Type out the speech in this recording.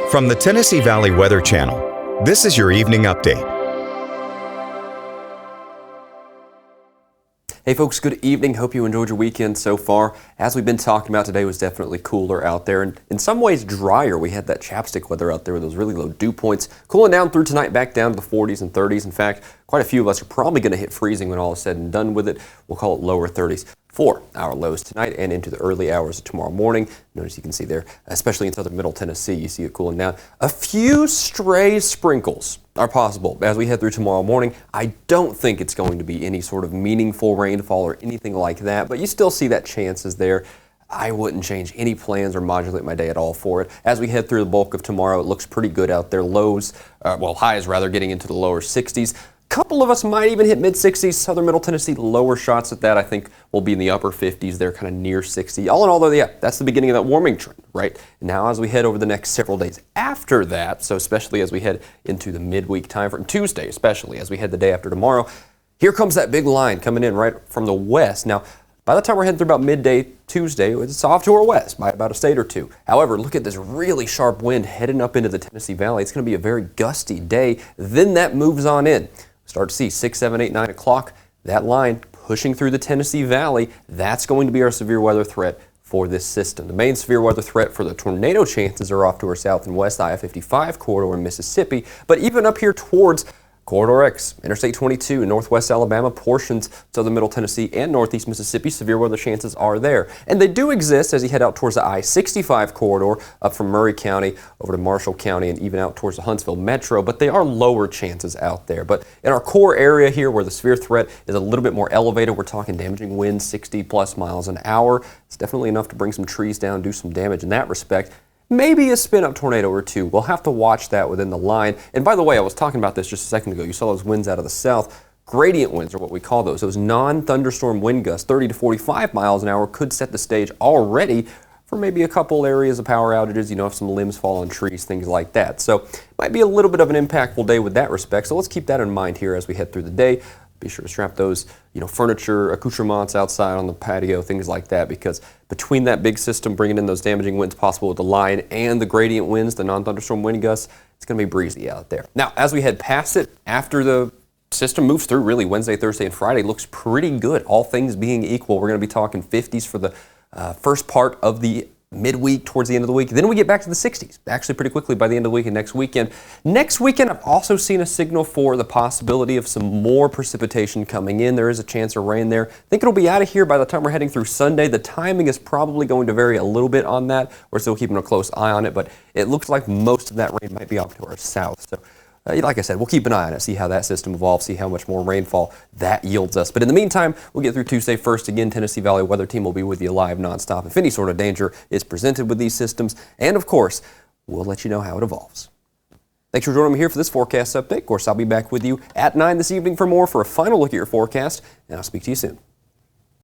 From the Tennessee Valley Weather Channel, this is your evening update. Hey folks, good evening. Hope you enjoyed your weekend so far. As we've been talking about, today was definitely cooler out there and in some ways drier. We had that chapstick weather out there with those really low dew points. Cooling down through tonight, back down to the 40s and 30s. In fact, quite a few of us are probably going to hit freezing when all is said and done with it. We'll call it lower 30s for our lows tonight and into the early hours of tomorrow morning. Notice you can see there, especially in southern middle Tennessee, you see it cooling down. A few stray sprinkles are possible as we head through tomorrow morning. I don't think it's going to be any sort of meaningful rainfall or anything like that, but you still see that chance is there. I wouldn't change any plans or modulate my day at all for it. As we head through the bulk of tomorrow, it looks pretty good out there. Highs rather, getting into the lower 60s. Couple of us might even hit mid-60s. Southern middle Tennessee, lower shots at that, I think, will be in the upper 50s. They're kind of near 60. All in all, though, yeah, that's the beginning of that warming trend, right? Now, as we head over the next several days after that, so especially as we head into the midweek time frame, Tuesday especially, as we head the day after tomorrow, here comes that big line coming in right from the west. Now, by the time we're heading through about midday Tuesday, it's off to our west by about a state or two. However, look at this really sharp wind heading up into the Tennessee Valley. It's going to be a very gusty day. Then that moves on in. Start to see 6, 7, 8, 9 o'clock, that line pushing through the Tennessee Valley. That's going to be our severe weather threat for this system. The main severe weather threat for the tornado chances are off to our south and west I-55 corridor in Mississippi, but even up here towards Corridor X, Interstate 22, Northwest Alabama, portions southern middle Tennessee and northeast Mississippi, severe weather chances are there. And they do exist as you head out towards the I-65 corridor up from Murray County over to Marshall County and even out towards the Huntsville Metro, but they are lower chances out there. But in our core area here where the severe threat is a little bit more elevated, we're talking damaging winds 60 plus miles an hour. It's definitely enough to bring some trees down, do some damage in that respect. Maybe a spin-up tornado or two. We'll have to watch that within the line. And by the way, I was talking about this just a second ago. You saw those winds out of the south. Gradient winds are what we call those. Those non-thunderstorm wind gusts, 30 to 45 miles an hour, could set the stage already for maybe a couple areas of power outages, if some limbs fall on trees, things like that. So it might be a little bit of an impactful day with that respect. So let's keep that in mind here as we head through the day. Be sure to strap those, furniture, accoutrements outside on the patio, things like that, because between that big system bringing in those damaging winds possible with the line and the gradient winds, the non-thunderstorm wind gusts, it's going to be breezy out there. Now, as we head past it, after the system moves through, really Wednesday, Thursday, and Friday looks pretty good. All things being equal, we're going to be talking 50s for the first part of the midweek towards the end of the week. Then we get back to the 60s, actually pretty quickly by the end of the week and next weekend. Next weekend, I've also seen a signal for the possibility of some more precipitation coming in. There is a chance of rain there. I think it'll be out of here by the time we're heading through Sunday. The timing is probably going to vary a little bit on that. We're still keeping a close eye on it, but it looks like most of that rain might be off to our south. So like I said, we'll keep an eye on it, see how that system evolves, see how much more rainfall that yields us. But in the meantime, we'll get through Tuesday first. Again, Tennessee Valley Weather Team will be with you live nonstop if any sort of danger is presented with these systems. And of course, we'll let you know how it evolves. Thanks for joining me here for this forecast update. Of course, I'll be back with you at 9 this evening for a final look at your forecast, and I'll speak to you soon.